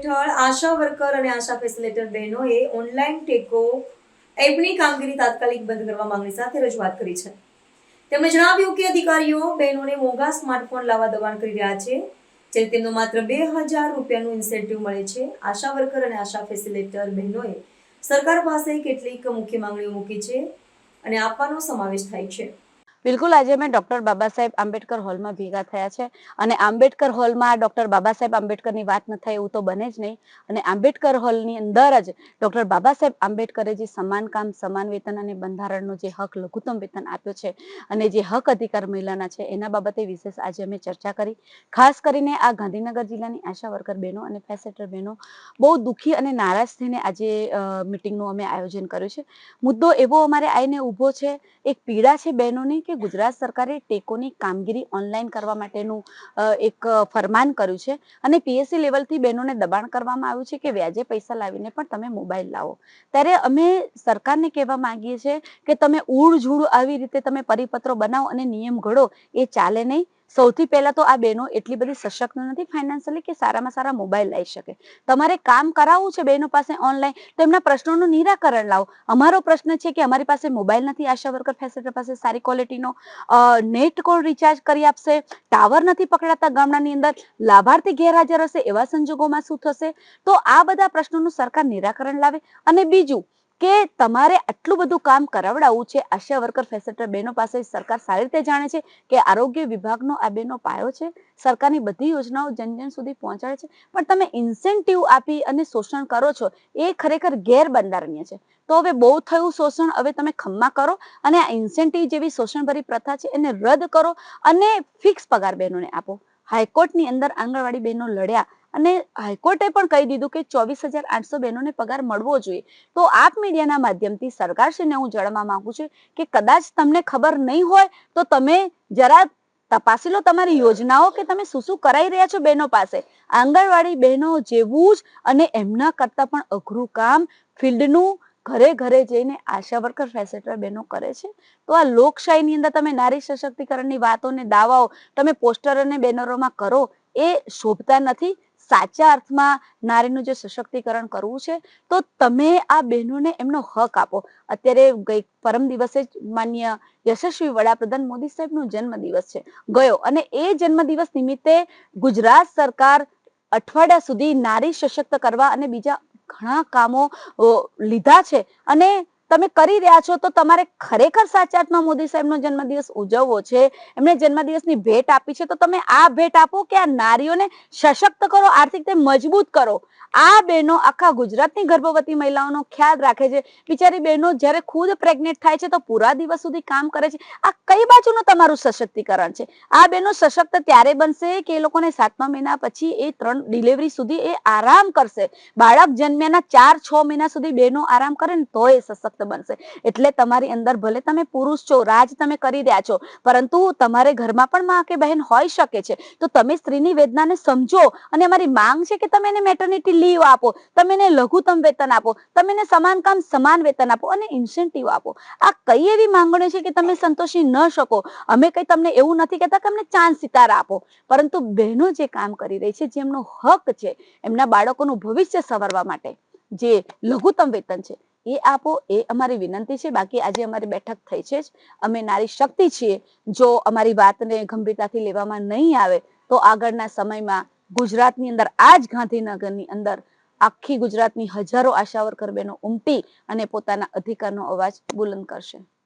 હેઠળ આશા વર્કર અને આશા ફેસિલિટેટર બહેનોએ ઓનલાઈન ટેકો એપની કામગીરી તાત્કાલિક બંધ કરવા માંગણી સાથે રજૂઆત કરી છે। તેમણે જણાવ્યું કે અધિકારીઓ બહેનોને મોંઘા સ્માર્ટફોન લાવવા દબાણ કરી રહ્યા છે, જેથી તેમને માત્ર 2000 રૂપિયાનું ઇન્સેન્ટિવ મળે છે। આશા વર્કર અને આશા ફેસિલિટેટર બહેનોએ સરકાર પાસે કેટલીક મુખ્ય માંગણીઓ મૂકી છે અને આપવાનો સમાવેશ થાય છે। બિલકુલ, આજે અમે ડોક્ટર બાબા સાહેબ આંબેડકર હોલમાં ભેગા થયા છે અને આંબેડકર હોલમાં ડોક્ટર બાબા સાહેબ આંબેડકરની વાત ન થાય એવું તો બને જ નહીં। અને આંબેડકર હોલની અંદર જ ડોક્ટર બાબા સાહેબ આંબેડકરે જે સમાન કામ સમાન વેતન અને બંધારણનો જે હક લઘુત્તમ વેતન આપ્યો છે અને જે હક અધિકાર મહિલાના છે એના બાબતે વિશેષ આજે અમે ચર્ચા કરી। ખાસ કરીને આ ગાંધીનગર જિલ્લાની આશા વર્કર બહેનો અને ફેસિલિટેટર બહેનો બહુ દુઃખી અને નારાજ થઈને આજે મિટિંગનું અમે આયોજન કર્યું છે। મુદ્દો એવો અમારે આવીને ઊભો છે, એક પીડા છે બહેનોની કે ગુજરાત સરકારે ટેકોની કામગીરી ઓનલાઈન કરવા માટેનું એક ફરમાન કર્યું છે અને પીએસસી લેવલથી બહેનોને દબાણ કરવામાં આવ્યું છે કે વ્યાજે પૈસા લાવીને પણ તમે મોબાઈલ લાવો। ત્યારે અમે સરકારને કહેવા માંગીએ છીએ કે તમે ઉડઝૂડ આવી રીતે તમે પરિપત્રો બનાવો અને નિયમ ઘડો, એ ચાલે નહીં। સૌથી પહેલા તો આ બહેનો એટલી બધી સશક્ત નથી ફાઇનાન્શિયલી કે સારામાં સારા મોબાઈલ લઈ શકે। તમારે કામ કરાવવું છે બહેનો પાસે ઓનલાઈન, તો એમના પ્રશ્નોનું નિરાકરણ લાવો। અમારો પ્રશ્ન છે કે અમારી પાસે મોબાઈલ નથી, આશા વર્કર ફેસિલિટેટર પાસે સારી ક્વોલિટીનો નેટ કોણ રિચાર્જ કરી આપશે, ટાવર નથી પકડાતા ગામડાની અંદર, લાભાર્થી ગેરહાજર હશે, એવા સંજોગોમાં શું થશે? તો આ બધા પ્રશ્નોનું સરકાર નિરાકરણ લાવે। અને બીજું કે તમારે આટલું બધું કામ કરાવડાવવું છે આશા વર્કર ફેસિલિટેટર બહેનો પાસે, સરકાર સારી રીતે જાણે છે કે આરોગ્ય વિભાગનો આ બહેનો પાયો છે, સરકારની બધી યોજનાઓ જન જન સુધી પહોંચાડે છે, પણ તમે ઇન્સેન્ટિવ આપી અને શોષણ કરો છો એ ખરેખર ગેરબંધારણીય છે। તો હવે બહુ થયું શોષણ, હવે તમે ખમ્મા કરો અને આ ઇન્સેન્ટિવ જેવી શોષણભરી પ્રથા છે એને રદ કરો અને ફિક્સ પગાર બહેનોને આપો। હાઈકોર્ટની અંદર આંગણવાડી બહેનો લડ્યા અને હાઈકોર્ટે પણ કહી દીધું કે 24,800 બહેનોને પગાર મળવો જોઈએ। તો આપ મીડિયાના માધ્યમથી સરકારશ્રીને હું જણાવવા માંગુ છું કે કદાચ તમને ખબર નહીં હોય તો તમે જરા તપાસી લો તમારી યોજનાઓ કે તમે શું શું કરાઈ રહ્યા છો બહેનો પાસે। આંગણવાડી બહેનો જેવું જ અને એમના કરતા પણ અઘરું કામ ફિલ્ડનું ઘરે ઘરે જઈને આશા વર્કર ફેસિલિટેટર બહેનો કરે છે। તો આ લોકશાહીની અંદર તમે નારી સશક્તિકરણની વાતો ને દાવાઓ તમે પોસ્ટર અને બેનરોમાં કરો, એ શોભતા નથી। સાચા અર્થમાં નારીનું જે સશક્તિકરણ કરવું છે તો તમે આ બહેનોને એમનો હક આપો। અત્યારે પરમ દિવસે જ માન્ય યશસ્વી વડાપ્રધાન મોદી સાહેબનો જન્મદિવસ છે ગયો અને એ જન્મદિવસ નિમિત્તે ગુજરાત સરકાર અઠવાડિયા સુધી નારી સશક્ત કરવા અને બીજા ઘણા કામો લીધા છે અને તમે કરી રહ્યા છો। તો તમારે ખરેખર સાચા અર્થમાં મોદી સાહેબનો જન્મદિવસ ઉજવવો છે, એમને જન્મદિવસની ભેટ આપી છે, તો તમે આ ભેટ આપો કે આ નારીઓને સશક્ત કરો, આર્થિક રીતે મજબૂત કરો। આ બહેનો આખા ગુજરાતની ગર્ભવતી મહિલાઓનો ખ્યાલ રાખે છે। બિચારી બહેનો જ્યારે ખુદ પ્રેગ્નેન્ટ થાય છે તો પૂરા દિવસ સુધી કામ કરે છે। આ કઈ બાજુનું તમારું સશક્તિકરણ છે? આ બહેનો સશક્ત ત્યારે બનશે કે એ લોકોને 7મા મહિના પછી એ 3 ડિલિવરી સુધી એ આરામ કરશે। બાળક જન્મ્યાના 4-6 મહિના સુધી બહેનો આરામ કરે ને તો એ સશક્ત બનશે। એટલે તમારી અંદર ભલે તમે પુરુષ છો, રાજ તમે કરી રહ્યા છો, પરંતુ તમારે ઘરમાં પણ માં કે બહેન હોઈ શકે છે। તો તમે સ્ત્રીની વેદનાને સમજો અને અમારી માંગ છે કે તમે એને મેટર્નિટી લીવ આપો, તમે એને લઘુત્તમ વેતન આપો, તમે એને સમાન કામ સમાન વેતન આપો અને ઇન્સેન્ટિવ આપો। આ કઈ એવી માંગણીઓ છે કે તમે સંતોષી ન શકો? અમે કઈ તમને એવું નથી કહેતા કે અમને ચાંદ સિતારા આપો, પરંતુ બહેનો જે કામ કરી રહી છે, જેમનો હક છે, એમના બાળકોનું ભવિષ્ય સવારવા માટે જે લઘુત્તમ વેતન છે એ આપો, એ અમારી વિનંતી છે। બાકી આજે અમારી બેઠક થઈ છે જ, અમે નારી શક્તિ છીએ। જો અમારી વાતને ગંભીરતાથી લેવામાં નહીં આવે તો આગળના સમયમાં ગુજરાતની અંદર, આ જ ગાંધીનગરની અંદર આખી ગુજરાતની હજારો આશા વર્કર બહેનો ઉમટી અને પોતાના અધિકારનો અવાજ બુલંદ કરશે।